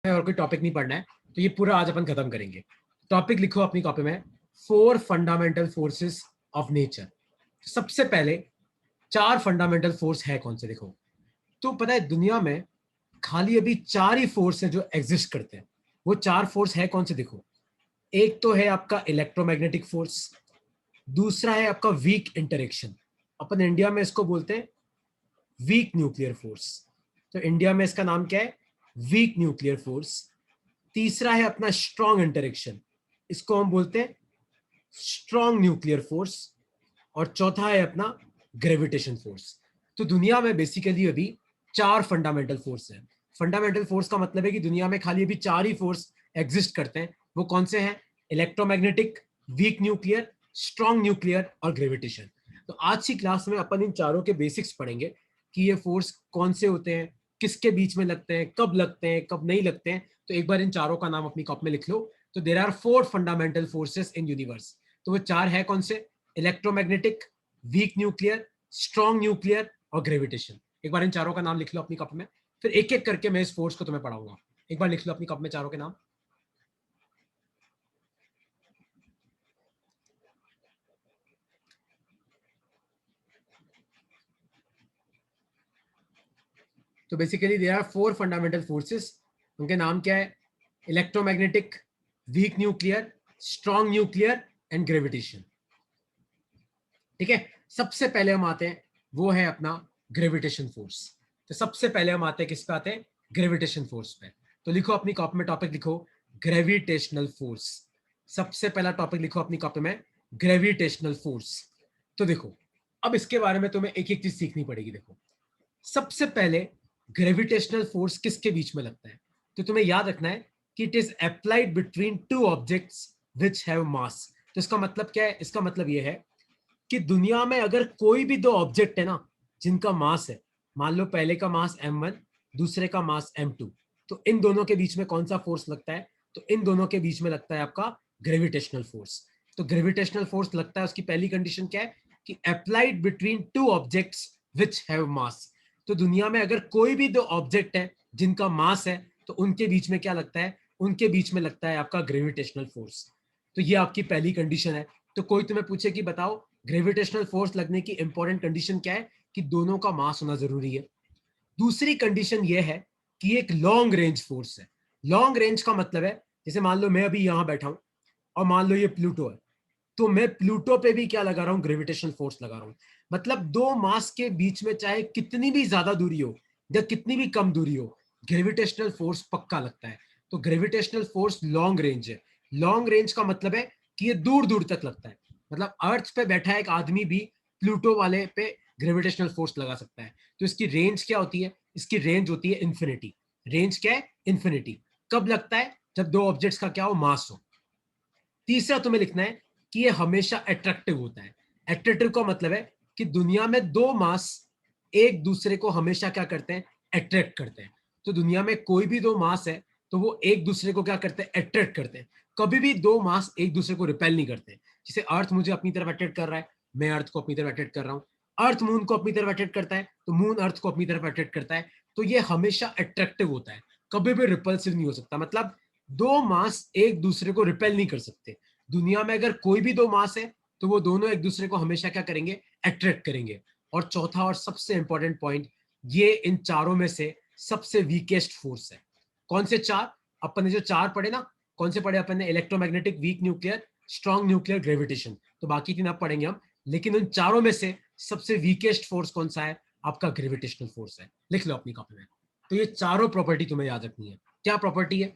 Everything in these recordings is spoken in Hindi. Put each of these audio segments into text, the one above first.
है और कोई टॉपिक नहीं पढ़ना है तो ये पूरा आज अपन खत्म करेंगे। टॉपिक लिखो अपनी कॉपी में, 4 फंडामेंटल फोर्सेस ऑफ नेचर। सबसे पहले 4 फंडामेंटल फोर्स है कौन से, देखो। तो पता है दुनिया में खाली अभी 4 ही फोर्स है जो एग्जिस्ट करते हैं। वो 4 फोर्स है कौन से, देखो। एक तो है आपका इलेक्ट्रोमैग्नेटिक फोर्स, दूसरा है आपका वीक इंटरेक्शन, अपन इंडिया में इसको बोलते हैं वीक न्यूक्लियर फोर्स। तो इंडिया में इसका नाम क्या है, वीक न्यूक्लियर फोर्स। तीसरा है अपना स्ट्रॉन्ग इंटरेक्शन, इसको हम बोलते हैं स्ट्रॉन्ग न्यूक्लियर फोर्स। और चौथा है अपना ग्रेविटेशन फोर्स। तो दुनिया में बेसिकली अभी 4 फंडामेंटल फोर्स हैं। फंडामेंटल फोर्स का मतलब है कि दुनिया में खाली अभी 4 ही फोर्स एग्जिस्ट करते हैं। वो कौन से हैं, electromagnetic, weak nuclear, strong nuclear और ग्रेविटेशन। तो आज की क्लास में अपन इन चारों के बेसिक्स पढ़ेंगे कि ये फोर्स कौन से होते हैं, किसके बीच में लगते हैं, कब लगते हैं, कब नहीं लगते हैं। तो एक बार इन चारों का नाम अपनी कॉपी में लिख लो। तो there are 4 fundamental forces in universe. तो वो 4 है कौन से, electromagnetic, weak nuclear, strong nuclear और ग्रेविटेशन। एक बार इन चारों का नाम लिख लो अपनी कॉपी में, फिर एक एक करके मैं इस फोर्स को तुम्हें पढ़ाऊंगा। एक बार लिख लो अपनी कॉपी में चारों के नाम। तो basically there are 4 fundamental forces. उनके नाम क्या है, electromagnetic, weak nuclear, strong nuclear and gravitation. ठीक है, सबसे पहले हम आते हैं, वो है अपना ग्रेविटेशन फोर्स। तो सबसे पहले हम आते हैं किस पे, आते हैं ग्रेविटेशन फोर्स पे। तो लिखो अपनी कॉपी में, टॉपिक लिखो ग्रेविटेशनल फोर्स। सबसे पहला टॉपिक लिखो अपनी कॉपी में, ग्रेविटेशनल फोर्स। तो देखो, अब इसके बारे में तुम्हें एक एक चीज सीखनी पड़ेगी। देखो, सबसे पहले ग्रेविटेशनल फोर्स किसके बीच में लगता है, तो तुम्हें याद रखना है कि it is applied between two objects which have मास। तो इसका मतलब क्या है, इसका मतलब यह है कि दुनिया में अगर कोई भी दो ऑब्जेक्ट है ना जिनका मास है, मान लो पहले का मास m1, दूसरे का मास m2, तो इन दोनों के बीच में कौन सा फोर्स लगता है, तो इन दोनों के बीच में लगता है आपका ग्रेविटेशनल फोर्स। तो ग्रेविटेशनल फोर्स लगता है, उसकी पहली कंडीशन क्या है कि applied between two objects which have मास। तो दुनिया में अगर कोई भी दो ऑब्जेक्ट है जिनका मास है, तो उनके बीच में क्या लगता है, उनके बीच में लगता है आपका ग्रेविटेशनल फोर्स। तो ये आपकी पहली कंडीशन है। तो कोई तुम्हें पूछे कि बताओ ग्रेविटेशनल फोर्स लगने की इंपॉर्टेंट कंडीशन क्या है, कि दोनों का मास होना जरूरी है। दूसरी कंडीशन यह है कि एक लॉन्ग रेंज फोर्स है। लॉन्ग रेंज का मतलब है, जैसे मान लो मैं अभी यहां बैठा हूं और मान लो ये प्लूटो है, तो मैं प्लूटो पे भी क्या लगा रहा हूं, ग्रेविटेशनल फोर्स लगा रहा हूं। मतलब दो मास के बीच में चाहे कितनी भी ज्यादा दूरी हो या कितनी भी कम दूरी हो, ग्रेविटेशनल फोर्स पक्का लगता है। तो ग्रेविटेशनल फोर्स लॉन्ग रेंज है। लॉन्ग रेंज का मतलब है कि ये दूर दूर तक लगता है। मतलब अर्थ पे बैठा एक आदमी भी प्लूटो वाले पे ग्रेविटेशनल फोर्स लगा सकता है। तो इसकी रेंज क्या होती है, इसकी रेंज होती है इन्फिनिटी। रेंज क्या है, इन्फिनिटी। कब लगता है, जब दो ऑब्जेक्ट्स का क्या हो, मास हो। तीसरा तुम्हें लिखना है कि ये हमेशा अट्रैक्टिव होता है। अट्रैक्टिव का मतलब है कि दुनिया में दो मास एक दूसरे को हमेशा क्या करते हैं, अट्रैक्ट करते हैं। तो दुनिया में कोई भी दो मास है तो वो एक दूसरे को क्या करते हैं, अट्रैक्ट करते हैं। कभी भी दो मास एक दूसरे को रिपेल नहीं करते। जैसे अर्थ मुझे अपनी तरफ अट्रैक्ट कर रहा है, मैं अर्थ को अपनी तरफ अट्रैक्ट कर रहा हूं। अर्थ मून को अपनी तरफ अट्रैक्ट करता है, तो मून अर्थ को अपनी तरफ अट्रैक्ट करता है। तो ये हमेशा अट्रैक्टिव होता है, कभी भी रिपल्सिव नहीं हो सकता। मतलब दो मास एक दूसरे को रिपेल नहीं कर सकते। दुनिया में अगर कोई भी दो मास है तो वो दोनों एक दूसरे को हमेशा क्या करेंगे, अट्रैक्ट करेंगे। और चौथा और सबसे इंपॉर्टेंट पॉइंट, ये इन चारों में से सबसे वीकेस्ट फोर्स है। कौन से चार, अपन ने जो चार पढ़े ना, कौन से पढ़े अपन ने, electromagnetic, weak nuclear, strong nuclear, gravitation. तो बाकी तीन आप पढ़ेंगे हम, लेकिन उन चारों में से सबसे वीकेस्ट फोर्स कौन सा है, आपका ग्रेविटेशनल फोर्स है। लिख लो अपनी कॉपी में। तो ये चारों प्रॉपर्टी तुम्हें याद रखनी है। क्या प्रॉपर्टी है,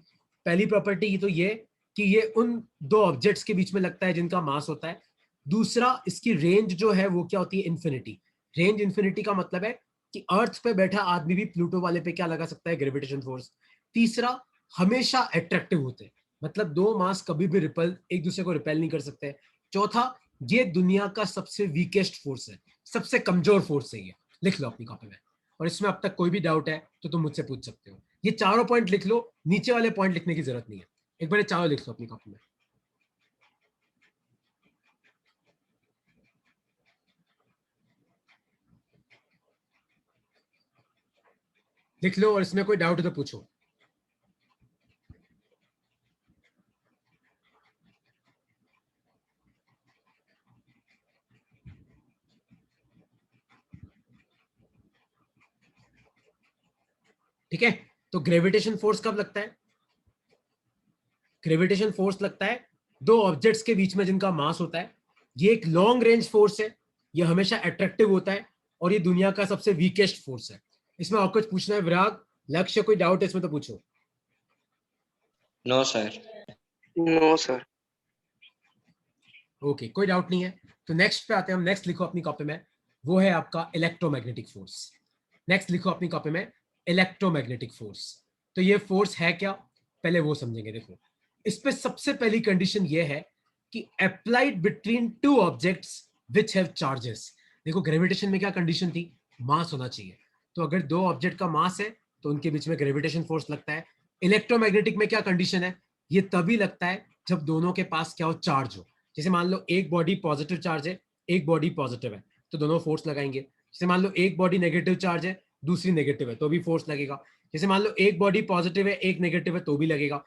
पहली प्रॉपर्टी तो ये कि ये उन दो ऑब्जेक्ट्स के बीच में लगता है जिनका मास होता है। दूसरा, इसकी रेंज जो है वो क्या होती है, इन्फिनिटी। रेंज इन्फिनिटी का मतलब है कि अर्थ पे बैठा आदमी भी प्लूटो वाले पे क्या लगा सकता है, ग्रेविटेशन फोर्स। तीसरा, हमेशा अट्रैक्टिव होते हैं, मतलब दो मास कभी भी रिपल एक दूसरे को रिपेल नहीं कर सकते। चौथा, ये दुनिया का सबसे वीकेस्ट फोर्स है, सबसे कमजोर फोर्स है ये। लिख लो अपनी कॉपी में। और इसमें अब तक कोई भी डाउट है तो तुम मुझसे पूछ सकते हो। ये चारों पॉइंट लिख लो, नीचे वाले पॉइंट लिखने की जरूरत नहीं है। एक बार चारों लिख लो अपनी कॉपी में। लिख लो और इसमें कोई डाउट है तो पूछो। ठीक है, तो ग्रेविटेशन फोर्स कब लगता है? ग्रेविटेशन फोर्स लगता है दो ऑब्जेक्ट्स के बीच में जिनका मास होता है। ये एक लॉन्ग रेंज फोर्स है, ये हमेशा अट्रैक्टिव होता है और ये दुनिया का सबसे वीकेस्ट फोर्स है। इसमें और कुछ पूछना है विराग, लक्ष्य, कोई डाउट है इसमें तो पूछो। No sir. No sir. Okay, कोई डाउट नहीं है। तो नेक्स्ट पे आते हैं हम। नेक्स्ट लिखो अपनी कॉपी में, वो है आपका इलेक्ट्रोमैग्नेटिक फोर्स। नेक्स्ट लिखो अपनी कॉपी में इलेक्ट्रोमैग्नेटिक फोर्स। तो ये फोर्स है क्या, पहले वो समझेंगे। देखो, इस पे सबसे पहली कंडीशन ये है कि applied between two objects which have charges. देखो, ग्रेविटेशन में क्या कंडीशन थी? मास होना चाहिए। तो अगर दो ऑब्जेक्ट का मास है तो उनके बीच में ग्रेविटेशन फोर्स लगता है। इलेक्ट्रोमैग्नेटिक में क्या कंडीशन है? ये तभी लगता है जब दोनों के पास क्या हो? चार्ज हो। जैसे मान लो एक बॉडी पॉजिटिव चार्ज है, एक बॉडी पॉजिटिव है, तो दोनों फोर्स लगाएंगे। जैसे मान लो एक बॉडी नेगेटिव चार्ज है, दूसरी नेगेटिव है, तो भी फोर्स लगेगा। जैसे मान लो एक बॉडी पॉजिटिव है, एक नेगेटिव है, तो भी लगेगा।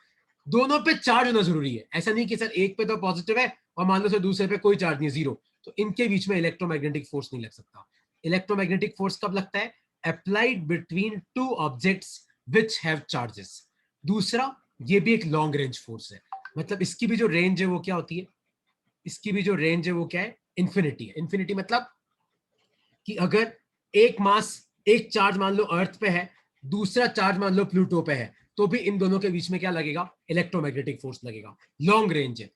दोनों पे चार्ज होना जरूरी है। ऐसा नहीं कि सर एक पे तो पॉजिटिव है और मान लो सर दूसरे पे कोई चार्ज नहीं, जीरो, तो इनके बीच में इलेक्ट्रोमैग्नेटिक फोर्स नहीं लग सकता। इलेक्ट्रोमैग्नेटिक फोर्स कब लगता है? Applied between two objects which have charges. दूसरा, ये भी एक लॉन्ग रेंज फोर्स है, मतलब इसकी भी जो रेंज है वो क्या होती है? इसकी भी जो रेंज है वो क्या है? इन्फिनिटी है। इन्फिनिटी मतलब कि अगर एक मास, एक चार्ज मान लो अर्थ पे है, दूसरा चार्ज मान लो प्लूटो पे है, तो भी इन दोनों के बीच में क्या लगेगा? इलेक्ट्रोमैग्नेटिक फोर्स लगेगा। लॉन्ग रेंज है।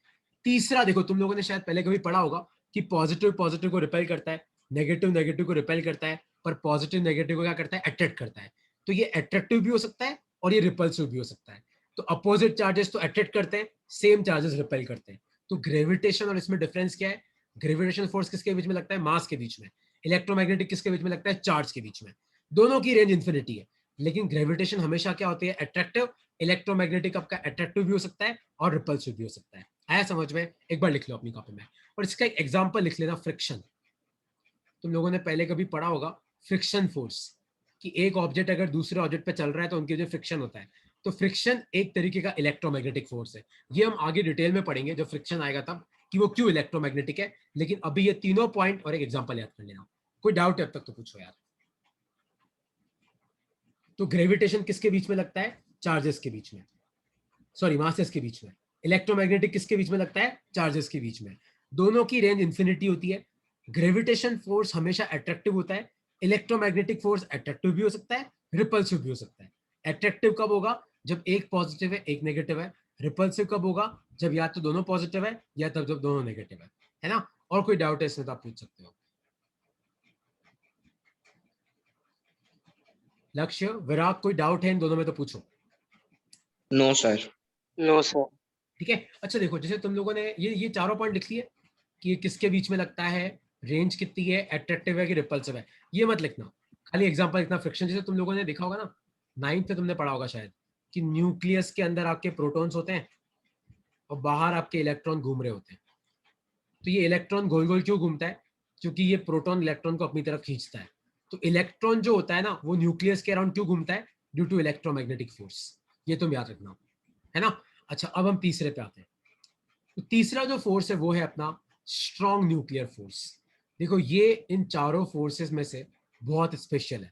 तीसरा, देखो तुम लोगों ने शायद पहले कभी पढ़ा होगा कि पॉजिटिव पॉजिटिव को रिपेल करता है, नेगेटिव नेगेटिव को रिपेल करता है, पर पॉजिटिव नेगेटिव को क्या करता है? अट्रैक्ट करता है। तो ये अट्रैक्टिव भी हो सकता है और ये रिपल्सिव भी हो सकता है। तो अपोजिट चार्जेस तो अट्रैक्ट करते हैं, सेम चार्जेस रिपेल करते हैं। तो ग्रेविटेशन और इसमें डिफरेंस क्या है? ग्रेविटेशन फोर्स किसके बीच में लगता है? मास के बीच में। इलेक्ट्रोमैग्नेटिक किसके बीच में लगता है? चार्ज के बीच में। दोनों की रेंज इन्फिनिटी है, लेकिन ग्रेविटेशन हमेशा क्या होती है? अट्रैक्टिव। इलेक्ट्रोमैग्नेटिक आपका अट्रैक्टिव भी हो सकता है और रिपल्सिव भी हो सकता है। आया समझ में? एक बार लिख लो अपनी कॉपी में, और इसका एक एग्जांपल लिख लेना, फ्रिक्शन। तुम लोगों ने पहले कभी पढ़ा होगा फ्रिक्शन फोर्स, कि एक ऑब्जेक्ट अगर दूसरे ऑब्जेक्ट पे चल रहा है तो उनके जो फ्रिक्शन होता है। तो फ्रिक्शन एक तरीके का इलेक्ट्रोमैग्नेटिक फोर्स है। ये हम आगे डिटेल में पढ़ेंगे जब फ्रिक्शन आएगा तब, कि वो क्यों इलेक्ट्रोमैग्नेटिक है। लेकिन अभी ये तीनों पॉइंट और एक एग्जांपल याद कर लेना। कोई डाउट है अब तक तो पूछो यार। तो ग्रेविटेशन किसके बीच में लगता है? चार्जेस के बीच में, सॉरी मासेस के बीच में। इलेक्ट्रोमैग्नेटिक किसके बीच में लगता है? चार्जेस के बीच में। दोनों की रेंज इन्फिनिटी होती है। ग्रेविटेशन फोर्स हमेशा अट्रैक्टिव होता है। इलेक्ट्रोमैग्नेटिक फोर्स अट्रैक्टिव भी हो सकता है, रिपल्सिव भी हो सकता है। अट्रैक्टिव कब होगा? जब एक पॉजिटिव है एक नेगेटिव है। रिपल्सिव कब होगा? जब या तो दोनों पॉजिटिव है या तब जब दोनों नेगेटिव है ना? और कोई डाउट है इसमें तो आप पूछ सकते हो। लक्ष्य, विराग, कोई डाउट है इन दोनों में तो पूछो। No sir. No sir. ठीक है, अच्छा देखो, जैसे तुम लोगों ने ये चारों पॉइंट लिख लिए कि ये किसके बीच में लगता है, रेंज कितनी है, अट्रैक्टिव है कि रिपल्सिव है। ये मत लिखना, खाली एग्जांपल लिखना फ्रिक्शन। जैसे तुम लोगों ने देखा होगा ना, नाइन्थ में तुमने पढ़ा होगा शायद, कि न्यूक्लियस के अंदर आपके प्रोटॉन्स होते हैं और बाहर आपके इलेक्ट्रॉन घूम रहे होते हैं। तो ये इलेक्ट्रॉन गोल गोल क्यों घूमता है? क्योंकि ये प्रोटॉन इलेक्ट्रॉन को अपनी तरफ खींचता है। तो इलेक्ट्रॉन जो होता है ना, वो न्यूक्लियस के अराउंड क्यों घूमता है? Due to electromagnetic force. ये तुम याद रखना, है ना? अच्छा, अब हम तीसरे पे आते हैं। तो तीसरा जो फोर्स है वो है अपना स्ट्रॉन्ग न्यूक्लियर फोर्स। देखो, ये इन चारों फोर्सेस में से बहुत स्पेशल है।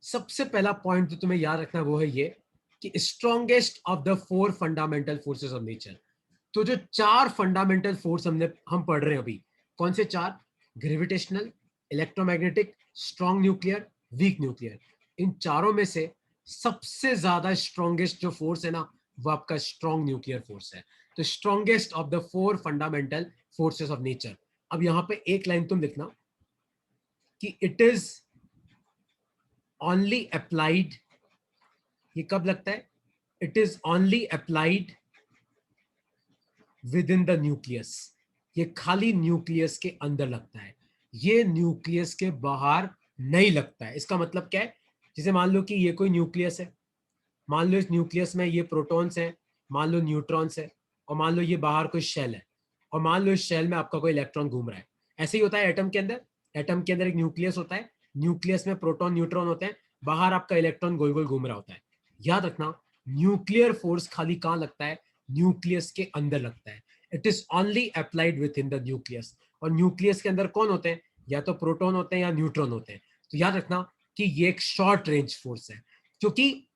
सबसे पहला पॉइंट जो तुम्हें याद रखना है वो है ये, कि strongest of the four fundamental forces of nature. तो जो चार फंडामेंटल फोर्स हम पढ़ रहे हैं अभी, कौन से चार? Gravitational, electromagnetic, strong nuclear, weak nuclear. इन चारों में से सबसे ज्यादा स्ट्रॉन्गेस्ट जो फोर्स है ना, वो आपका स्ट्रॉन्ग न्यूक्लियर फोर्स है। तो strongest of the four fundamental forces of nature. अब यहां पे एक लाइन तुम लिखना कि इट इज ओनली अप्लाइड। ये कब लगता है? It is only applied with in the nucleus. ये खाली न्यूक्लियस के अंदर लगता है, ये न्यूक्लियस के बाहर नहीं लगता है। इसका मतलब क्या है? जैसे मान लो कि ये कोई न्यूक्लियस है, मान लो इस न्यूक्लियस में ये प्रोटॉन्स हैं, मान लो न्यूट्रॉन्स है, और मान लो ये बाहर कोई शेल है, और मान लो इस शेल में आपका कोई इलेक्ट्रॉन घूम रहा है। ऐसे ही होता है एटम के अंदर। एटम के अंदर एक न्यूक्लियस होता है, न्यूक्लियस में प्रोटॉन न्यूट्रॉन होते हैं, बाहर आपका इलेक्ट्रॉन गोल गोल घूम रहा होता है। याद रखना, न्यूक्लियर फोर्स खाली कहां लगता है? न्यूक्लियस के अंदर लगता है। It is only applied with in the nucleus. और न्यूक्लियस के अंदर कौन होते हैं? या तो प्रोटॉन होते हैं या न्यूट्रॉन होते हैं। तो याद रखना कि ये एक शॉर्ट रेंज फोर्स है, क्योंकि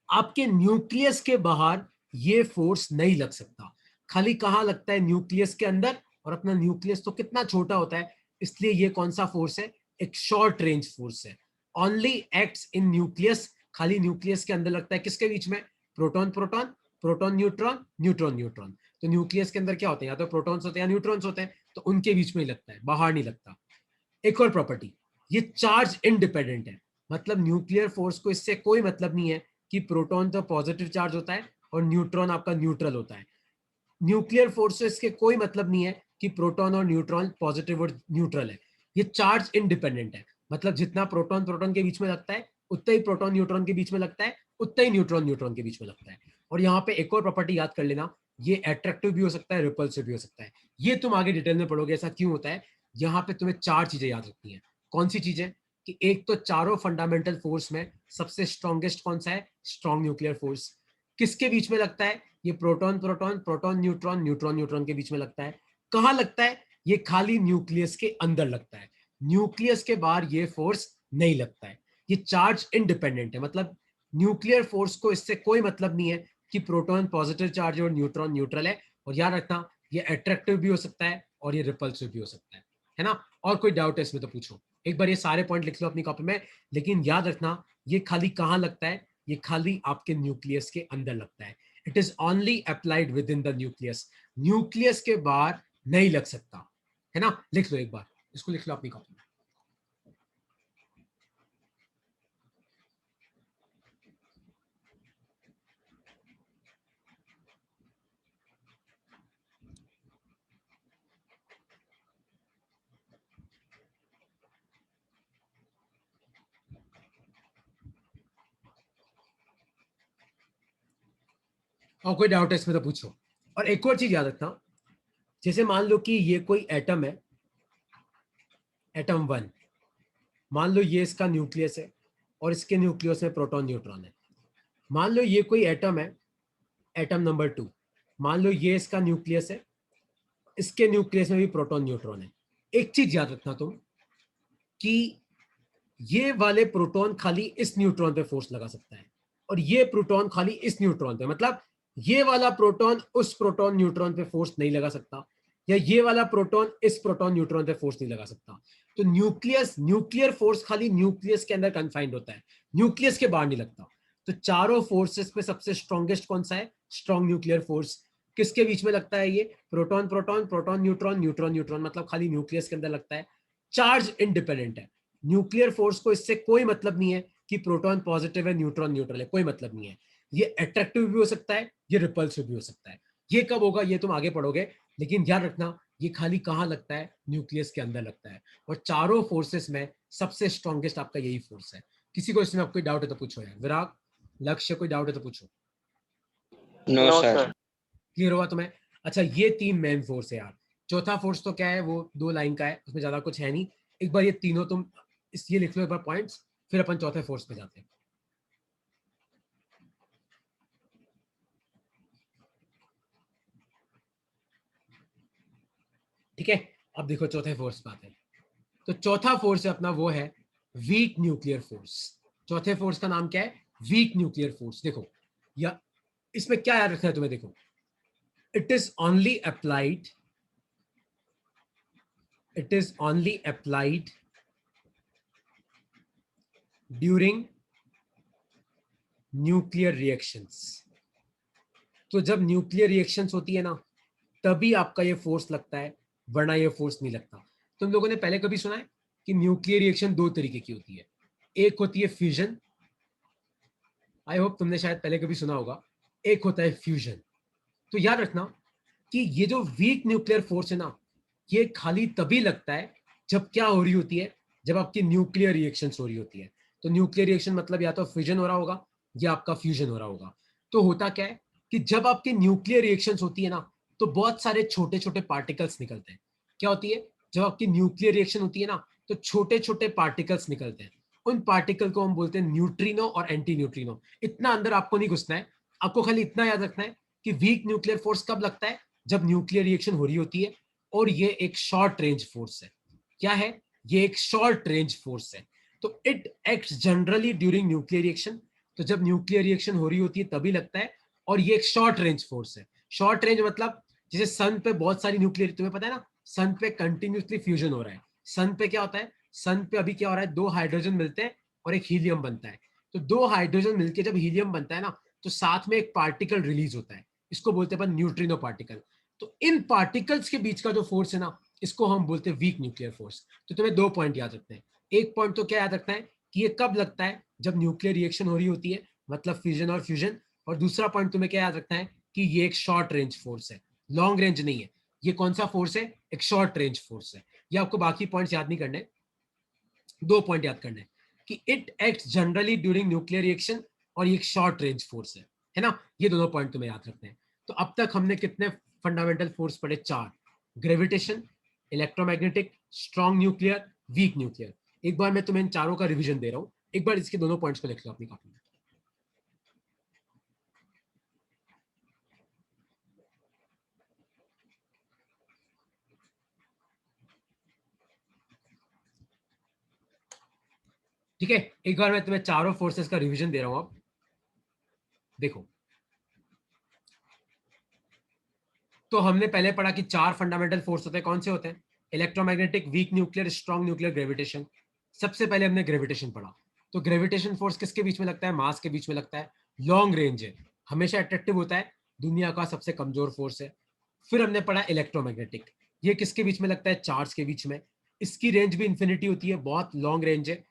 आपके न्यूक्लियस के बाहर ये फोर्स नहीं लग सकता, खाली कहां लगता है, न्यूक्लियस के अंदर, और अपना न्यूक्लियस तो कितना छोटा होता है, इसलिए ये कौन सा फोर्स है, एक शॉर्ट रेंज फोर्स है, ओनली एक्ट्स इन न्यूक्लियस, खाली न्यूक्लियस के अंदर लगता है, किसके बीच में, proton proton, proton neutron, neutron neutron. तो न्यूक्लियस के अंदर क्या होते हैं, या तो प्रोटॉन्स होते हैं या न्यूट्रॉन्स होते हैं, तो उनके बीच में ही लगता है, बाहर नहीं लगता। एक और प्रॉपर्टी, ये चार्ज इंडिपेंडेंट है, मतलब न्यूक्लियर फोर्स को इससे कोई मतलब नहीं है कि प्रोटॉन तो पॉजिटिव चार्ज होता है और न्यूट्रॉन आपका न्यूट्रल होता है। न्यूक्लियर फोर्स से इसके कोई मतलब नहीं है कि प्रोटॉन और न्यूट्रॉन पॉजिटिव और न्यूट्रल है, ये चार्ज इंडिपेंडेंट है, मतलब जितना प्रोटॉन प्रोटॉन के बीच में लगता है उतना ही प्रोटॉन न्यूट्रॉन के बीच में लगता है, उतना ही न्यूट्रॉन न्यूट्रॉन के बीच में लगता है। और यहाँ पे एक और प्रॉपर्टी याद कर लेना, ये अट्रैक्टिव भी हो सकता है, रिपल्सिव भी हो सकता है, ये तुम आगे डिटेल में पढ़ोगे ऐसा क्यों होता है। यहाँ पे तुम्हें चार चीजें याद रखनी है। कौन सी चीजें, कि एक तो चारों फंडामेंटल फोर्स में सबसे स्ट्रॉन्गेस्ट कौन सा है, स्ट्रॉन्ग न्यूक्लियर फोर्स, किसके बीच में लगता है, ये proton proton, proton neutron, neutron neutron के बीच में लगता है। कहां लगता है, ये खाली न्यूक्लियस के अंदर लगता है, न्यूक्लियस के बाहर ये फोर्स नहीं लगता है। ये चार्ज इंडिपेंडेंट है, मतलब न्यूक्लियर फोर्स को इससे कोई मतलब नहीं है कि प्रोटॉन पॉजिटिव चार्ज और न्यूट्रॉन न्यूट्रल है। और याद रखना, ये अट्रैक्टिव भी हो सकता है और ये रिपल्सिव भी हो सकता है ना। और कोई डाउट है इसमें तो पूछो, एक बार ये सारे पॉइंट लिख लो अपनी कॉपी में, लेकिन याद रखना ये खाली कहां लगता है, ये खाली आपके न्यूक्लियस के अंदर लगता है। It is only applied with in the nucleus, nucleus के बाहर नहीं लग सकता, है ना। लिख लो एक बार, इसको लिख लो अपनी कॉपी में। और कोई डाउट है इसमें तो पूछो। और एक और चीज याद रखना, जैसे मान लो कि ये कोई एटम है, एटम वन, मान लो ये इसका न्यूक्लियस है और इसके न्यूक्लियस में प्रोटॉन न्यूट्रॉन है। मान लो ये कोई एटम है, एटम नंबर टू, मान लो ये इसका न्यूक्लियस है, इसके न्यूक्लियस में भी प्रोटॉन न्यूट्रॉन है। एक चीज याद रखना तुम, कि ये वाले प्रोटॉन खाली इस न्यूट्रॉन पे फोर्स लगा सकता है और ये प्रोटॉन खाली इस न्यूट्रॉन पे, मतलब ये वाला प्रोटॉन उस प्रोटॉन न्यूट्रॉन पे फोर्स नहीं लगा सकता, या ये वाला प्रोटॉन इस प्रोटॉन न्यूट्रॉन पे फोर्स नहीं लगा सकता। तो न्यूक्लियस, न्यूक्लियर फोर्स खाली न्यूक्लियस के अंदर कन्फाइंड होता है, न्यूक्लियस के बाहर नहीं लगता। तो चारों फोर्सेस में सबसे स्ट्रॉन्गेस्ट कौन सा है, स्ट्रॉन्ग न्यूक्लियर फोर्स, किसके बीच में लगता है, ये proton proton, proton neutron, neutron neutron, मतलब खाली न्यूक्लियस के अंदर लगता है। चार्ज इंडिपेंडेंट है, न्यूक्लियर फोर्स को इससे कोई मतलब नहीं है कि प्रोटॉन पॉजिटिव है न्यूट्रॉन न्यूट्रल है, कोई मतलब नहीं है। ये अट्रैक्टिव भी हो सकता है, ये रिपल्सिव भी हो सकता है। ये कब होगा ये तुम आगे पढ़ोगे, लेकिन ध्यान रखना ये खाली कहां लगता है, न्यूक्लियस के अंदर लगता है। और चारों फोर्सेस में सबसे स्ट्रॉन्गेस्ट आपका यही फोर्स है। किसी को इसमें कोई डाउट है तो पूछो यार, विराग, लक्ष्य, कोई डाउट है तो पूछो। No, No, sir. sir. Clear हुआ तुम्हें। अच्छा, ये तीन मेन फोर्स है यार, चौथा फोर्स तो क्या है, वो दो लाइन का है, उसमें ज्यादा कुछ है नहीं। एक बार ये तीनों तुम इस ये लिख लो एक बार पॉइंट्स, फिर अपन चौथे फोर्स पे जाते हैं। ठीक है, अब देखो चौथे फोर्स पे आते हैं। तो चौथा फोर्स है अपना, वो है वीक न्यूक्लियर फोर्स। चौथे फोर्स का नाम क्या है, वीक न्यूक्लियर फोर्स। देखो, या इसमें क्या याद रखना है तुम्हें, देखो, it is only applied, it is only applied during nuclear reactions। तो जब न्यूक्लियर रिएक्शंस होती है ना, तभी आपका ये फोर्स लगता है, वरना ये फोर्स नहीं लगता। तुम लोगों ने पहले कभी सुना है कि न्यूक्लियर रिएक्शन दो तरीके की होती है, एक होती है फ्यूजन, आई होप तुमने शायद पहले कभी सुना होगा, एक होता है फ्यूजन। तो याद रखना कि ये जो वीक न्यूक्लियर फोर्स है ना, ये खाली तभी लगता है जब क्या हो रही होती है, जब आपकी न्यूक्लियर रिएक्शन हो रही होती है। तो न्यूक्लियर रिएक्शन मतलब या तो फ्यूजन हो रहा होगा या आपका फ्यूजन हो रहा होगा। तो होता क्या है कि जब आपकी न्यूक्लियर रिएक्शन होती है ना, तो बहुत सारे छोटे छोटे पार्टिकल्स निकलते हैं। क्या होती है, जब आपकी न्यूक्लियर रिएक्शन होती है ना, तो छोटे छोटे पार्टिकल्स निकलते हैं। उन पार्टिकल को हम बोलते हैं न्यूट्रिनो और एंटी न्यूट्रिनो। इतना अंदर आपको नहीं घुसना है, आपको खाली इतना याद रखना है कि वीक न्यूक्लियर फोर्स कब लगता है, जब न्यूक्लियर रिएक्शन हो रही होती है, और ये एक शॉर्ट रेंज फोर्स है। क्या है, ये एक शॉर्ट रेंज फोर्स है। तो it acts generally during nuclear reaction. तो जब न्यूक्लियर रिएक्शन हो रही होती है तभी लगता है, और ये एक शॉर्ट रेंज फोर्स है। शॉर्ट रेंज मतलब जैसे सन पे बहुत सारी न्यूक्लियर, तुम्हें पता है ना, सन पे कंटिन्यूसली फ्यूजन हो रहा है। सन पे क्या होता है, सन पे अभी क्या हो रहा है, 2 हाइड्रोजन मिलते हैं और एक हीलियम बनता है। तो 2 हाइड्रोजन मिलके जब हीलियम बनता है ना, तो साथ में एक पार्टिकल रिलीज होता है, इसको बोलते हैं अपन न्यूट्रिनो पार्टिकल। तो इन पार्टिकल्स के बीच का जो फोर्स है ना, इसको हम बोलते हैं वीक न्यूक्लियर फोर्स। तो तुम्हें 2 पॉइंट याद रखते हैं। एक पॉइंट तो क्या याद रखना है कि ये कब लगता है, जब न्यूक्लियर रिएक्शन हो रही होती है, मतलब फ्यूजन और फ्यूजन। और दूसरा पॉइंट तुम्हें क्या याद रखना है कि ये एक शॉर्ट रेंज फोर्स है, लॉन्ग रेंज नहीं है। ये कौन सा फोर्स है, एक शॉर्ट रेंज फोर्स है। ये आपको बाकी पॉइंट्स याद नहीं करने, 2 पॉइंट याद करने हैं कि it acts generally during nuclear reaction, और ये एक शॉर्ट रेंज फोर्स है ना। ये दोनों पॉइंट तुम्हें याद रखने हैं। तो अब तक हमने कितने फंडामेंटल फोर्स पढ़े, 4। Gravitation, electromagnetic, strong nuclear, weak nuclear. एक बार मैं तुम्हें इन चारों का रिवीजन दे रहा हूं, एक बार इसके दोनों पॉइंट्स को लिख लो अपनी कॉपी में। ठीक है, एक बार मैं तुम्हें चारों फोर्सेस का रिवीजन दे रहा हूं। अब देखो, तो हमने पहले पढ़ा कि 4 फंडामेंटल फोर्स होते हैं। कौन से होते हैं, electromagnetic, weak nuclear, strong nuclear, gravitation. सबसे पहले हमने ग्रेविटेशन पढ़ा। तो ग्रेविटेशन फोर्स किसके बीच में लगता है, मास के बीच में लगता है, लॉन्ग रेंज है, हमेशा अट्रैक्टिव होता है, दुनिया का सबसे कमजोर फोर्स है। फिर हमने पढ़ा इलेक्ट्रोमैग्नेटिक, ये किसके बीच में लगता है, चार्ज के बीच में। इसकी रेंज भी इंफिनिटी होती है, बहुत लॉन्ग रेंज है।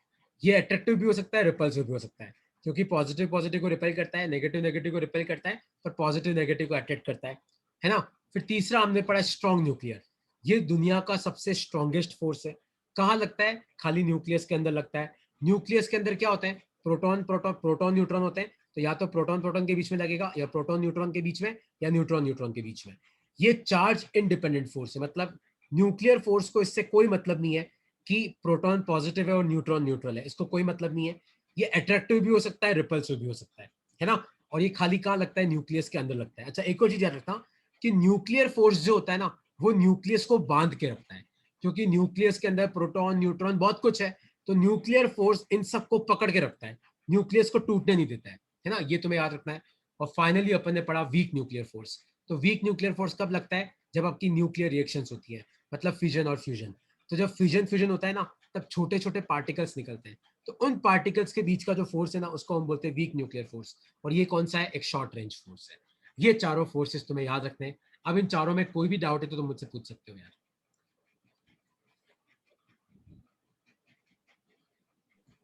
ये अट्रैक्टिव भी हो सकता है, रिपल्सिव भी हो सकता है, क्योंकि पॉजिटिव पॉजिटिव को रिपेल करता है, नेगेटिव नेगेटिव को रिपेल करता है, पर पॉजिटिव नेगेटिव को अट्रैक्ट करता है ना। फिर तीसरा हमने पढ़ा स्ट्रॉन्ग न्यूक्लियर, ये दुनिया का सबसे स्ट्रॉन्गेस्ट फोर्स है। कहाँ लगता है, खाली न्यूक्लियस के अंदर लगता है। न्यूक्लियस के अंदर क्या होता है, प्रोटॉन प्रोटॉन प्रोटॉन न्यूट्रॉन होते हैं। तो या तो प्रोटॉन प्रोटॉन के बीच में लगेगा, या प्रोटॉन न्यूट्रॉन के बीच में, या न्यूट्रॉन न्यूट्रॉन के बीच में। ये चार्ज इंडिपेंडेंट फोर्स है, मतलब न्यूक्लियर फोर्स को इससे कोई मतलब नहीं है कि प्रोटॉन पॉजिटिव है और न्यूट्रॉन न्यूट्रल है, इसको कोई मतलब नहीं है। ये अट्रैक्टिव भी हो सकता है, रिपल्सिव भी हो सकता है ना। और ये खाली कहाँ लगता है, न्यूक्लियस के अंदर लगता है। अच्छा, एक और चीज याद रखना कि न्यूक्लियर फोर्स जो होता है ना, वो न्यूक्लियस को बांध के रखता है, क्योंकि न्यूक्लियस के अंदर प्रोटॉन न्यूट्रॉन बहुत कुछ है। तो न्यूक्लियर फोर्स इन सबको पकड़ के रखता है, न्यूक्लियस को टूटने नहीं देता है ना। ये तुम्हें याद रखना है। और फाइनली अपन ने पढ़ा वीक न्यूक्लियर फोर्स। तो वीक न्यूक्लियर फोर्स कब लगता है, जब आपकी न्यूक्लियर रिएक्शंस होती है, मतलब फिजन और फ्यूजन। तो जब फ्यूजन फ्यूजन होता है ना, तब छोटे छोटे पार्टिकल्स निकलते हैं। तो उन पार्टिकल्स के बीच का जो फोर्स है ना, उसको हम बोलते हैं वीक न्यूक्लियर फोर्स। और ये कौन सा है, एक शॉर्ट रेंज फोर्स है। ये चारों फोर्सेस तुम्हें याद रखने हैं। अब इन चारों में कोई भी डाउट है तो तुम मुझसे पूछ सकते हो यार।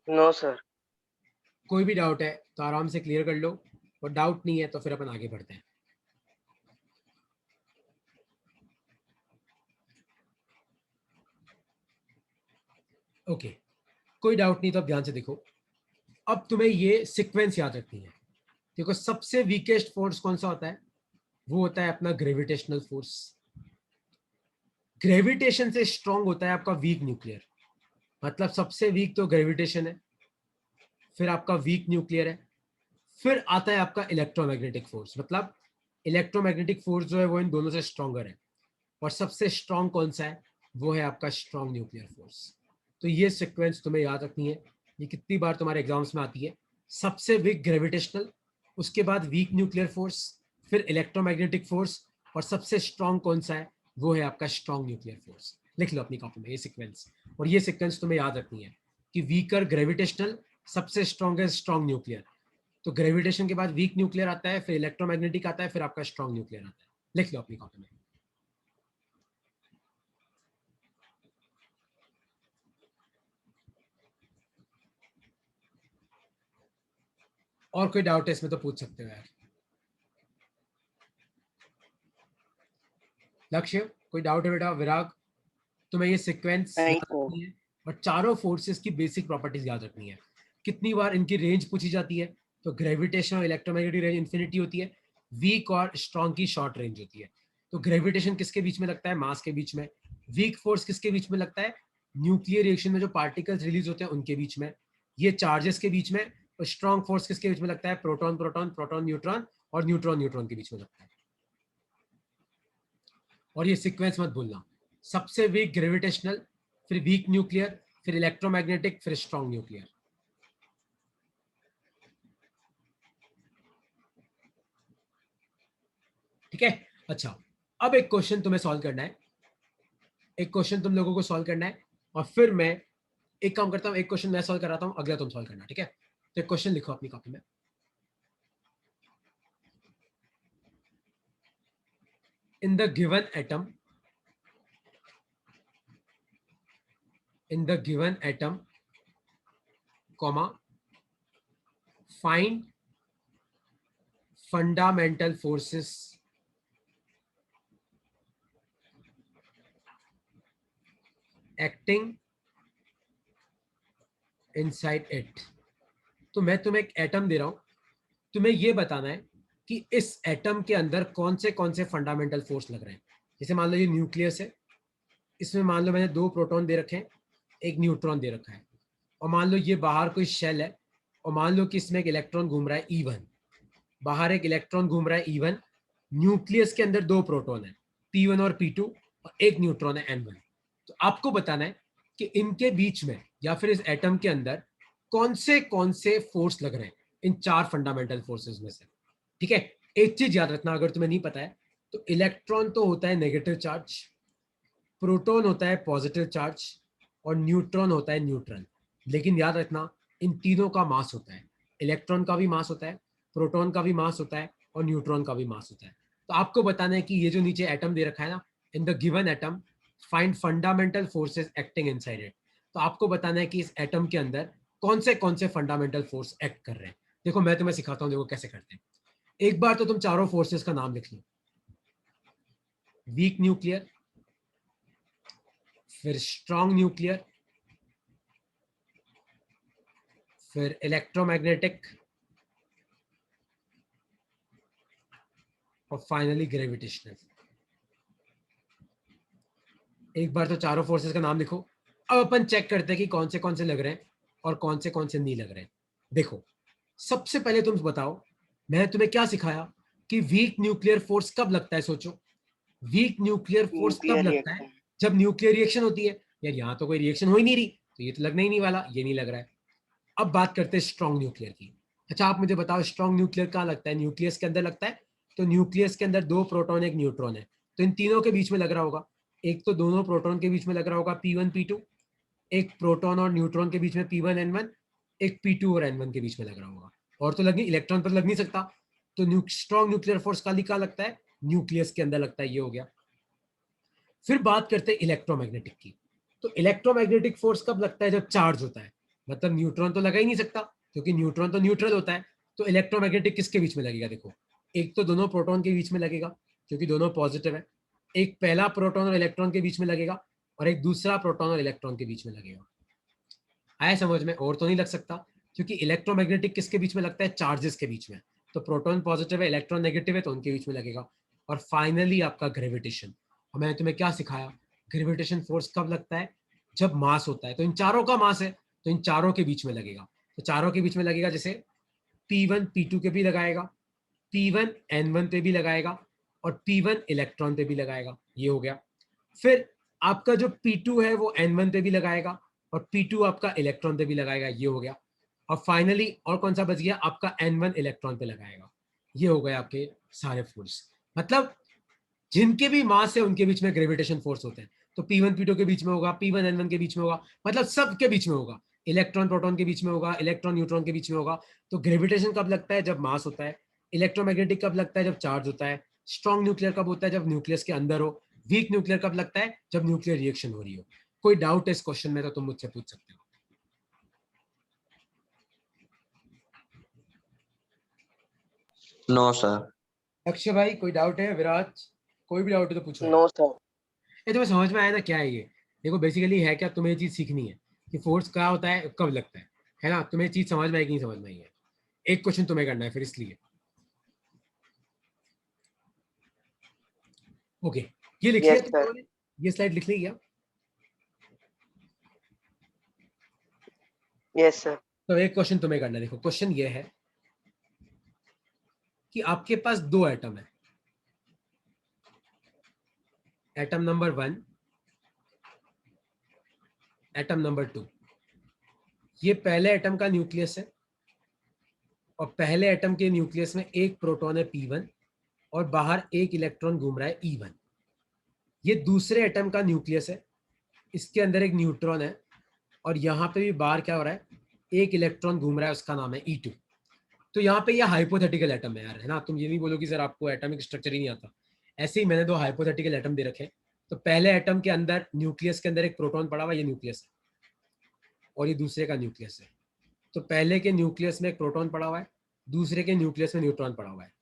No sir. कोई भी डाउट है तो आराम से क्लियर कर लो, और डाउट नहीं है तो फिर अपन आगे बढ़ते हैं। ओके, कोई डाउट नहीं तो अब ध्यान से देखो। अब तुम्हें ये सीक्वेंस याद रखनी है। देखो, सबसे वीकेस्ट फोर्स कौन सा होता है, वो होता है अपना ग्रेविटेशनल फोर्स। ग्रेविटेशन से स्ट्रांग होता है आपका वीक न्यूक्लियर, मतलब सबसे वीक तो ग्रेविटेशन है, फिर आपका वीक न्यूक्लियर है, फिर आता है आपका इलेक्ट्रोमैग्नेटिक फोर्स। मतलब इलेक्ट्रोमैग्नेटिक फोर्स जो है वो इन दोनों से स्ट्रॉन्गर है, और सबसे स्ट्रॉन्ग कौन सा है, वो है आपका स्ट्रॉन्ग न्यूक्लियर फोर्स। तो ये सीक्वेंस तुम्हें याद रखनी है, ये कितनी बार तुम्हारे एग्जाम्स में आती है। सबसे वीक ग्रेविटेशनल, उसके बाद वीक न्यूक्लियर फोर्स, फिर इलेक्ट्रोमैग्नेटिक फोर्स, और सबसे स्ट्रॉन्ग कौन सा है, वो है आपका स्ट्रॉन्ग न्यूक्लियर फोर्स। लिख लो अपनी कॉपी में ये सीक्वेंस। और ये सीक्वेंस तुम्हें याद रखनी है कि वीकर ग्रेविटेशनल, सबसे स्ट्रॉन्गेस्ट स्ट्रॉन्ग न्यूक्लियर, तो ग्रेविटेशन के बाद वीक न्यूक्लियर आता है, फिर इलेक्ट्रोमैग्नेटिक आता है, फिर आपका स्ट्रॉन्ग न्यूक्लियर आता है। लिख लो अपनी कॉपी में। और कोई डाउट है इसमें तो पूछ सकते हो यार। लक्ष्य, कोई डाउट है बेटा, विराग? तुम्हें ये सीक्वेंस नहीं याद सर। रखनी है, और चारों फोर्सेस की बेसिक प्रॉपर्टीज याद रखनी है। कितनी बार इनकी रेंज पूछी जाती है, तो ग्रेविटेशन और इलेक्ट्रोमैग्नेटिक रेंज इंफिनिटी होती है, वीक और स्ट्रॉन्ग की शॉर्ट रेंज होती है। तो ग्रेविटेशन किसके बीच में लगता है, मास के बीच में। वीक फोर्स किसके बीच में लगता है, न्यूक्लियर रिएक्शन में जो पार्टिकल्स रिलीज होते हैं उनके बीच में, ये चार्जेस के बीच में। और स्ट्रॉन्ग फोर्स किसके बीच में लगता है, प्रोटॉन प्रोटॉन प्रोटॉन न्यूट्रॉन, और न्यूट्रॉन न्यूट्रॉन के बीच में लगता है। और ये सीक्वेंस मत भूलना, सबसे वीक ग्रेविटेशनल, फिर वीक न्यूक्लियर, फिर इलेक्ट्रोमैग्नेटिक, फिर स्ट्रॉन्ग न्यूक्लियर। ठीक है, अच्छा अब एक क्वेश्चन तुम्हें सॉल्व करना है, एक क्वेश्चन तुम लोगों को सॉल्व करना है, और फिर मैं एक काम करता हूँ, एक क्वेश्चन मैं सॉल्व कराता हूँ, अगला तुम सॉल्व करना, ठीक है। तो एक क्वेश्चन लिखो अपनी कॉपी में। In the given atom, in the given atom, comma, find fundamental forces acting inside it। तो मैं तुम्हें एक एटम दे रहा हूं, तुम्हें यह बताना है कि इस एटम के अंदर कौन से फंडामेंटल फोर्स लग रहे हैं। जैसे मान लो ये न्यूक्लियस है, इसमें मान लो मैंने 2 प्रोटॉन दे रखे हैं, एक न्यूट्रॉन दे रखा है, और मान लो ये बाहर कोई शेल है, और मान लो कि इसमें एक इलेक्ट्रॉन घूम रहा है E1, बाहर एक इलेक्ट्रॉन घूम रहा है E1, न्यूक्लियस के अंदर 2 प्रोटॉन है P1 और P2, और एक न्यूट्रॉन है N1। तो आपको बताना है कि इनके बीच में या फिर इस एटम के अंदर कौन से फोर्स लग रहे हैं इन 4 फंडामेंटल फोर्सेस में से। ठीक है, एक चीज याद रखना अगर तुम्हें नहीं पता है, तो इलेक्ट्रॉन तो होता है नेगेटिव चार्ज, प्रोटॉन होता है पॉजिटिव चार्ज, और न्यूट्रॉन होता है न्यूट्रल। लेकिन याद रखना इन तीनों का मास होता है, इलेक्ट्रॉन का भी मास होता है, प्रोटॉन का भी मास होता है, और न्यूट्रॉन का भी मास होता है। तो आपको बताना है कि ये जो नीचे एटम दे रखा है ना, in the given atom find fundamental forces acting inside it. तो आपको बताना है कि इस एटम के अंदर कौन से फंडामेंटल फोर्स एक्ट कर रहे हैं। देखो मैं तुम्हें सिखाता हूँ, देखो कैसे करते हैं। एक बार तो तुम चारों फोर्सेस का नाम लिख लो। वीक न्यूक्लियर, फिर स्ट्रॉन्ग न्यूक्लियर, फिर इलेक्ट्रोमैग्नेटिक, और फाइनली ग्रेविटेशनल। एक बार तो चारों फोर्सेस का नाम लिखो। अब अपन चेक करते हैं कि कौन से लग रहे हैं और कौन से नहीं लग रहे हैं। देखो सबसे पहले तुम बताओ, मैंने तुम्हें क्या सिखाया कि वीक न्यूक्लियर फोर्स कब लगता है। सोचो, वीक न्यूक्लियर फोर्स कब न्यूक्लियर लगता है? रिएक्शन। जब न्यूक्लियर रिएक्शन होती है। यार यहाँ तो कोई रिएक्शन हो ही नहीं रही, तो ये तो लगने ही नहीं वाला, ये नहीं लग रहा है। अब बात करते हैं स्ट्रॉन्ग न्यूक्लियर की। अच्छा आप मुझे बताओ स्ट्रॉन्ग न्यूक्लियर कहाँ लगता है? न्यूक्लियस के अंदर लगता है। तो न्यूक्लियस के अंदर 2 प्रोटॉन एक न्यूट्रॉन है, तो इन तीनों के बीच में लग रहा होगा। एक तो दोनों प्रोटॉन के बीच में लग रहा होगा P1 P2, एक प्रोटॉन और न्यूट्रॉन के बीच में P1 N1, एक P2 और N1 के बीच में लग रहा होगा। और तो लगी इलेक्ट्रॉन पर लग नहीं सकता। तो स्ट्रॉन्ग न्यूक्लियर फोर्स का लगता है न्यूक्लियस के अंदर लगता है, ये हो गया। फिर बात करते हैं इलेक्ट्रोमैग्नेटिक की। तो इलेक्ट्रोमैग्नेटिक फोर्स कब लगता है? जब चार्ज होता है। मतलब न्यूट्रॉन तो लगा ही नहीं सकता, क्योंकि न्यूट्रॉन तो न्यूट्रल होता है। तो इलेक्ट्रोमैग्नेटिक किसके बीच में लगेगा? देखो, एक तो दोनों प्रोटॉन के बीच में लगेगा, क्योंकि दोनों पॉजिटिव है। एक पहला प्रोटॉन और इलेक्ट्रॉन के बीच में लगेगा, और एक दूसरा प्रोटॉन और इलेक्ट्रॉन के बीच में लगेगा। आया समझ में? और तो नहीं लग सकता, क्योंकि इलेक्ट्रोमैग्नेटिक किसके बीच में लगता है? चार्जेस के बीच में। तो प्रोटॉन पॉजिटिव है, इलेक्ट्रॉन नेगेटिव है, तो उनके बीच में लगेगा। और फाइनली आपका ग्रेविटेशन। और मैंने तुम्हें क्या सिखाया? ग्रेविटेशन फोर्स कब लगता है? जब मास होता है। तो इन चारों का मास है, तो इन चारों के बीच में लगेगा। तो चारों के बीच में लगेगा, जैसे P1 P2 के भी लगाएगा, P1 N1 पे भी लगाएगा, और P1 इलेक्ट्रॉन पे भी लगाएगा, ये हो गया। फिर आपका जो P2 है वो N1 पे भी लगाएगा, और P2 आपका इलेक्ट्रॉन पे भी लगाएगा, ये हो गया। और फाइनली और कौन सा बच गया? आपका N1 इलेक्ट्रॉन पे लगाएगा। ये हो गए आपके सारे फोर्स। मतलब जिनके भी मास है उनके बीच में ग्रेविटेशन फोर्स होते हैं। तो P1 P2 के बीच में होगा, P1 N1 के बीच में होगा, मतलब सबके बीच में होगा। इलेक्ट्रॉन प्रोटॉन के बीच में होगा, इलेक्ट्रॉन न्यूट्रॉन के बीच में होगा। तो ग्रेविटेशन कब लगता है? जब मास होता है। इलेक्ट्रोमैग्नेटिक कब लगता है? जब चार्ज होता है। स्ट्रॉन्ग न्यूक्लियर कब होता है? जब न्यूक्लियस के अंदर हो। वीक न्यूक्लियर कब लगता है? जब न्यूक्लियर रिएक्शन हो रही हो। कोई डाउट है इस क्वेश्चन में तो तुम मुझसे पूछ सकते हो। No, sir. अक्षय भाई कोई डाउट है? विराज कोई भी डाउट है तो पूछो यार। No sir. ये तुम्हें समझ में आया ना क्या है ये? देखो बेसिकली है क्या, तुम्हें ये चीज सीखनी है कि फोर्स क्या होता है, कब लगता है ना? तुम्हें चीज समझ में आई कि नहीं समझ में आई है? एक क्वेश्चन तुम्हें करना है फिर, इसलिए ओके। ये लिख लिया यस तुम सर। लोगों ने? ये स्लाइड लिख ली क्या? Yes sir. तो एक क्वेश्चन तुम्हें करना है। देखो क्वेश्चन ये है कि आपके पास 2 एटम है, एटम नंबर 1, एटम नंबर 2। ये पहले एटम का न्यूक्लियस है, और पहले एटम के न्यूक्लियस में एक प्रोटॉन है P1, और बाहर एक इलेक्ट्रॉन घूम रहा है E1। ये दूसरे एटम का न्यूक्लियस है, इसके अंदर एक न्यूट्रॉन है और यहाँ पे भी बाहर क्या हो रहा है, एक इलेक्ट्रॉन घूम रहा है, उसका नाम है E2। तो यहाँ पे ये हाइपोथेटिकल एटम है यार, है ना। तुम ये नहीं बोलो कि सर आपको एटॉमिक स्ट्रक्चर ही नहीं आता। ऐसे ही मैंने दो हाइपोथेटिकल एटम दे रखे। तो पहले एटम के अंदर न्यूक्लियस के अंदर एक प्रोटॉन पड़ा हुआ, ये न्यूक्लियस है, और ये दूसरे का न्यूक्लियस है। तो पहले के न्यूक्लियस में एक प्रोटॉन पड़ा हुआ है, दूसरे के न्यूक्लियस में न्यूट्रॉन पड़ा हुआ है।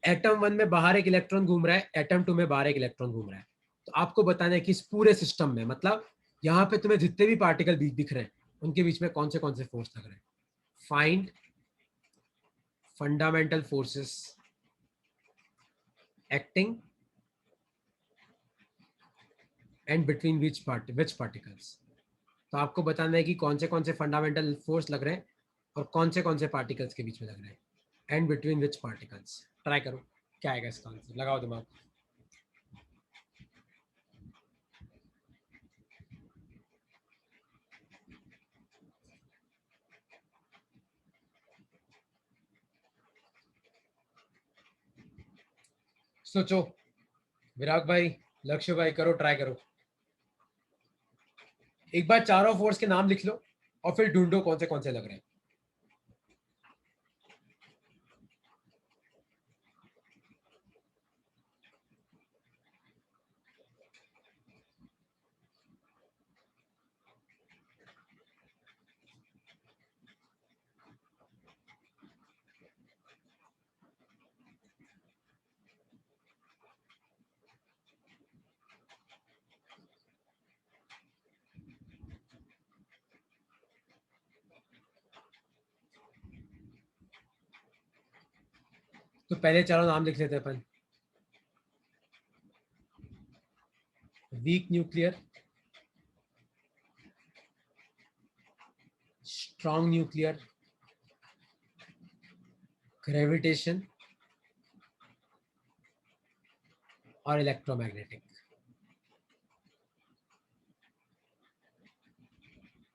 एटम 1 में बाहर एक इलेक्ट्रॉन घूम रहा है, एटम 2 में बाहर एक इलेक्ट्रॉन घूम रहा है। तो आपको बताना है कि इस पूरे सिस्टम में, मतलब यहाँ पे तुम्हें जितने भी पार्टिकल दिख रहे हैं उनके बीच में कौन से फोर्स लग रहे हैं। Find fundamental forces acting and between which particles. तो आपको बताना है कि कौन से फंडामेंटल फोर्स लग रहे हैं और कौन से पार्टिकल्स के बीच में लग रहे हैं, and between which particles. Try करो, क्या आएगा इसका आंसर, लगाओ दिमाग। सोचो, विराग भाई, लक्ष्य भाई, करो, ट्राई करो। एक बार चारों फोर्स के नाम लिख लो और फिर ढूंढो कौन से लग रहे हैं। तो पहले चारों नाम लिख लेते हैं अपन। Weak nuclear, strong nuclear, gravitation और इलेक्ट्रोमैग्नेटिक।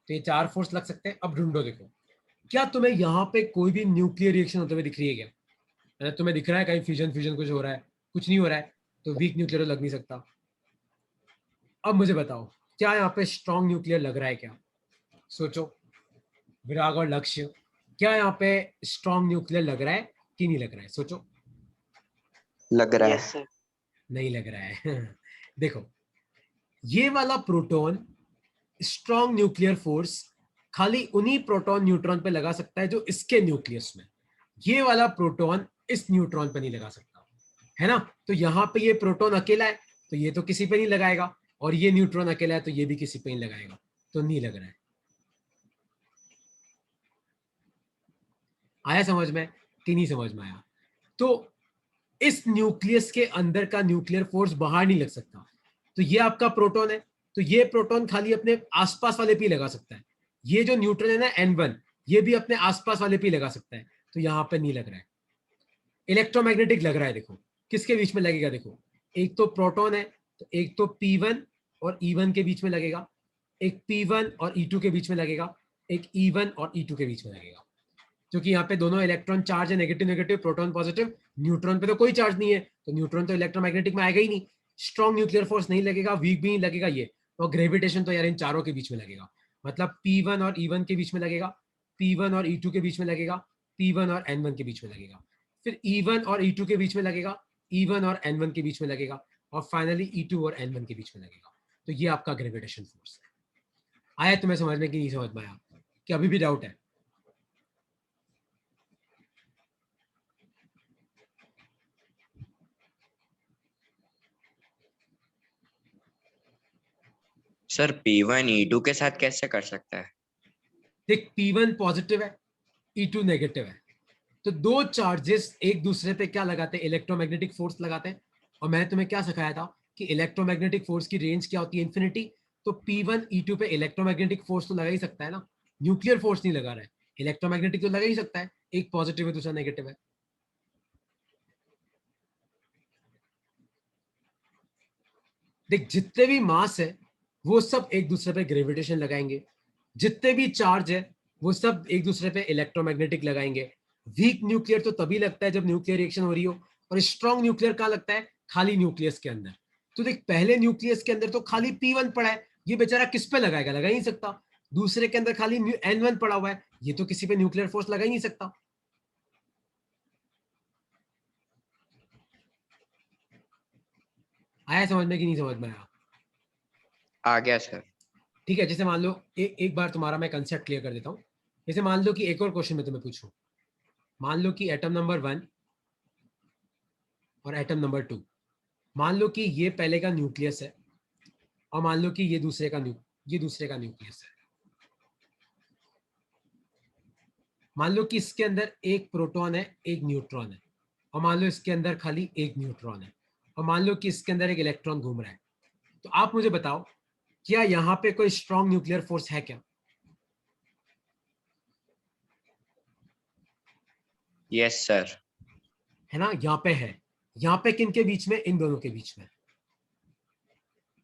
तो ये चार फोर्स लग सकते हैं। अब ढूंढो, देखो क्या तुम्हें यहाँ पे कोई भी न्यूक्लियर रिएक्शन होते हुए दिख रही है क्या? तुम्हें दिख रहा है कहीं फ्यूजन फ्यूजन कुछ हो रहा है? कुछ नहीं हो रहा है, तो वीक न्यूक्लियर लग नहीं सकता। अब मुझे बताओ, क्या यहाँ पे स्ट्रॉन्ग न्यूक्लियर लग रहा है क्या? सोचो विराग और लक्ष्य, क्या यहाँ पे स्ट्रॉन्ग न्यूक्लियर लग रहा है कि नहीं लग रहा है? सोचो। लग रहा यस है। सर। नहीं लग रहा है। देखो, ये वाला प्रोटॉन स्ट्रॉन्ग न्यूक्लियर फोर्स खाली उन्हीं प्रोटॉन न्यूट्रॉन पे लगा सकता है जो इसके न्यूक्लियस में। ये वाला प्रोटॉन इस न्यूट्रॉन पे नहीं लगा सकता, है ना। तो यहाँ पे ये प्रोटॉन अकेला है तो ये तो किसी पे नहीं लगाएगा, और ये न्यूट्रॉन अकेला है तो ये भी किसी पे नहीं लगाएगा, तो नहीं लग रहा है। आया समझ में कि नहीं समझ में आया? तो इस न्यूक्लियस के अंदर का न्यूक्लियर फोर्स बाहर नहीं लग सकता। तो ये आपका प्रोटॉन है, तो ये प्रोटॉन खाली अपने आसपास वाले पे ही लगा सकता है। ये जो न्यूट्रॉन है ना N1, ये भी अपने आसपास वाले पे ही लगा सकता है, तो यहां पे नहीं लग रहा है। इलेक्ट्रोमैग्नेटिक लग रहा है, देखो किसके बीच में लगेगा। देखो, एक तो प्रोटॉन है, तो एक तो P1 और E1 के बीच में लगेगा, एक P1 और E2 के बीच में लगेगा, एक E1 और E2 के बीच में लगेगा। क्योंकि यहाँ पे दोनों इलेक्ट्रॉन चार्ज है, negative negative, proton positive. Neutron पे तो कोई चार्ज नहीं है, तो न्यूट्रॉन तो इलेक्ट्रोमैग्नेटिक में आएगा ही नहीं। स्ट्रॉन्ग न्यूक्लियर फोर्स नहीं लगेगा, वीक भी नहीं लगेगा ये। और ग्रेविटेशन तो यार इन चारों के बीच में लगेगा, मतलब P1 और E1 के बीच में लगेगा, P1 और E2 के बीच में लगेगा, P1 और N1 के बीच में लगेगा, फिर E1 और E2 के बीच में लगेगा, E1 और N1 के बीच में लगेगा, और फाइनली E2 और N1 के बीच में लगेगा। तो ये आपका ग्रेविटेशन फोर्स है। आया तुम्हें समझ में कि नहीं समझ में आया? कि अभी भी डाउट है? सर P1 E2 के साथ कैसे कर सकता है? देख, P1 पॉजिटिव है, E2 नेगेटिव है, तो दो चार्जेस एक दूसरे पे क्या लगाते हैं? इलेक्ट्रोमैग्नेटिक फोर्स लगाते हैं। और मैंने तुम्हें क्या सिखाया था कि इलेक्ट्रोमैग्नेटिक फोर्स की रेंज क्या होती है? इन्फिनिटी। तो P1 E2 पे इलेक्ट्रोमैग्नेटिक फोर्स तो लगा ही सकता है ना, न्यूक्लियर फोर्स नहीं लगा रहा है, इलेक्ट्रोमैग्नेटिक तो लगा ही सकता है। एक पॉजिटिव है, दूसरा नेगेटिव है। देख, जितने भी मास है वो सब एक दूसरे पे ग्रेविटेशन लगाएंगे, जितने भी चार्ज है वो सब एक दूसरे पे इलेक्ट्रोमैग्नेटिक लगाएंगे। वीक न्यूक्लियर तो तभी लगता है जब न्यूक्लियर रिएक्शन हो रही हो, और स्ट्रॉन्ग न्यूक्लियर कहाँ लगता है? खाली न्यूक्लियस के अंदर। तो देख पहले न्यूक्लियस के अंदर तो खाली P1 पड़ा है, ये बेचारा किस पे लगाएगा? लगा ही नहीं सकता। दूसरे के अंदर खाली N1 पड़ा हुआ है, ये तो किसी पे न्यूक्लियर फोर्स लगा ही नहीं सकता। आया समझ में कि नहीं समझ में आया? आ गया सर। ठीक है, जैसे मान लो एक बार तुम्हारा मैं कंसेप्ट क्लियर कर देता हूँ। जैसे मान लो कि एक और क्वेश्चन मैं तुम्हें पूछूं, मान लो कि एटम नंबर 1 और एटम नंबर 2, मान लो कि ये पहले का न्यूक्लियस है और मान लो कि ये दूसरे का न्यूक्लियस है। मान लो कि इसके अंदर एक प्रोटॉन है, एक न्यूट्रॉन है, और मान लो इसके अंदर खाली एक न्यूट्रॉन है, और मान लो कि इसके अंदर एक इलेक्ट्रॉन घूम रहा है। तो आप मुझे बताओ, क्या यहाँ पे कोई स्ट्रॉन्ग न्यूक्लियर फोर्स है क्या? Yes sir. है ना, यहाँ पे है। यहाँ पे किन के बीच में? इन दोनों के बीच में।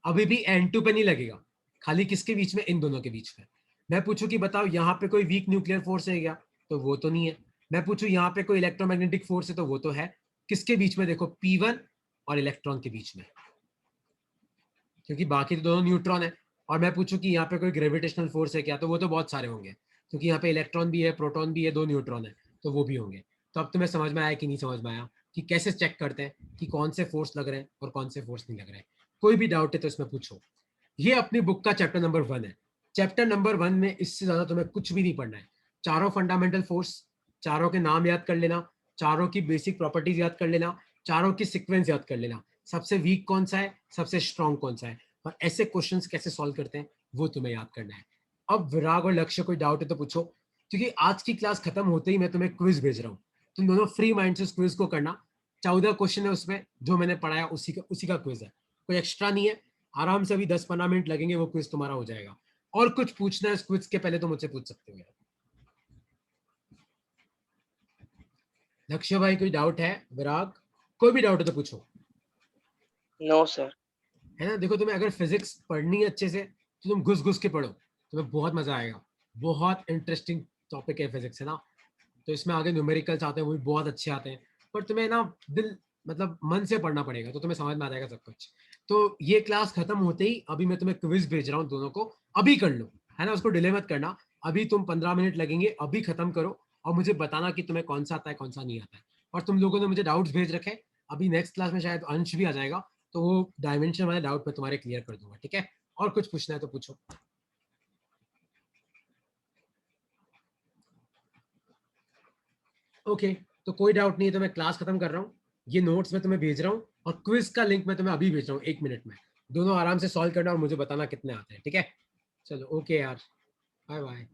अभी भी N2 पे नहीं लगेगा, खाली किसके बीच में? इन दोनों के बीच में। मैं पूछूं कि बताओ यहाँ पे कोई वीक न्यूक्लियर फोर्स है क्या? तो वो तो नहीं है। मैं पूछूं यहाँ पे कोई इलेक्ट्रोमैग्नेटिक फोर्स है? तो वो तो है। किसके बीच में? देखो P1 और इलेक्ट्रॉन के बीच में, क्योंकि बाकी तो दोनों न्यूट्रॉन है। और मैं पूछूं कि यहाँ पे कोई ग्रेविटेशनल फोर्स है क्या? तो वो तो बहुत सारे होंगे, क्योंकि यहाँ पे इलेक्ट्रॉन भी है, प्रोटॉन भी है, दो न्यूट्रॉन है, तो वो भी होंगे। तो अब तुम्हें समझ में आया कि नहीं समझ में आया कि कैसे चेक करते हैं कि कौन से फोर्स लग रहे हैं और कौन से फोर्स नहीं लग रहे हैं? कोई भी डाउट है तो इसमें पूछो। ये अपनी बुक का चैप्टर नंबर 1 है। चैप्टर नंबर 1 में इससे ज्यादा तुम्हें कुछ भी नहीं पढ़ना है। चारों फंडामेंटल फोर्स, चारों के नाम याद कर लेना, चारों की बेसिक प्रॉपर्टीज याद कर लेना, चारों की सीक्वेंस याद कर लेना, सबसे वीक कौन सा है, सबसे स्ट्रॉन्ग कौन सा है, और ऐसे क्वेश्चंस कैसे सॉल्व करते हैं वो तुम्हें याद करना है। अब विराग और लक्ष्य कोई डाउट है तो पूछो, क्योंकि आज की क्लास खत्म होते ही मैं तुम्हें क्विज भेज रहा हूँ। तुम दोनों फ्री माइंड से क्विज को करना। 14 क्वेश्चन है उसमें, जो मैंने पढ़ाया उसी का क्विज है, कोई एक्स्ट्रा नहीं है। आराम से अभी 10-15 मिनट लगेंगे, वो क्विज तुम्हारा हो जाएगा। और कुछ पूछना है इस क्विज के पहले तो मुझसे पूछ सकते हो। लक्ष्य भाई कोई डाउट है? विराग कोई भी डाउट है तो पूछो। No sir. है ना, देखो तुम्हें अगर फिजिक्स पढ़नी है अच्छे से तो तुम घुस घुस के पढ़ो, तुम्हें बहुत मजा आएगा। बहुत इंटरेस्टिंग टॉपिक है फिजिक्स, है ना। तो इसमें आगे न्यूमेरिकल्स आते हैं, वो भी बहुत अच्छे आते हैं, पर तुम्हें ना दिल मतलब मन से पढ़ना पड़ेगा, तो तुम्हें समझ में आ जाएगा सब कुछ। तो ये क्लास खत्म होते ही अभी मैं तुम्हें क्विज भेज रहा हूँ, दोनों को अभी कर लो, है ना, उसको डिले मत करना। अभी तुम 15 मिनट लगेंगे, अभी खत्म करो और मुझे बताना कि तुम्हें कौन सा आता है कौन सा नहीं आता है। और तुम लोगों ने मुझे डाउट्स भेज रखे, अभी नेक्स्ट क्लास में शायद अंश भी आ जाएगा, तो वो डायमेंशन वाले डाउट मैं तुम्हारे क्लियर कर दूंगा, ठीक है। और कुछ पूछना है तो पूछो। ओके, तो कोई डाउट नहीं है तो मैं क्लास खत्म कर रहा हूँ। ये नोट्स मैं तुम्हें भेज रहा हूँ और क्विज का लिंक मैं तुम्हें अभी भेज रहा हूँ 1 मिनट में। दोनों आराम से सॉल्व करना और मुझे बताना कितने आते हैं, ठीक है। चलो ओके यार, बाय बाय।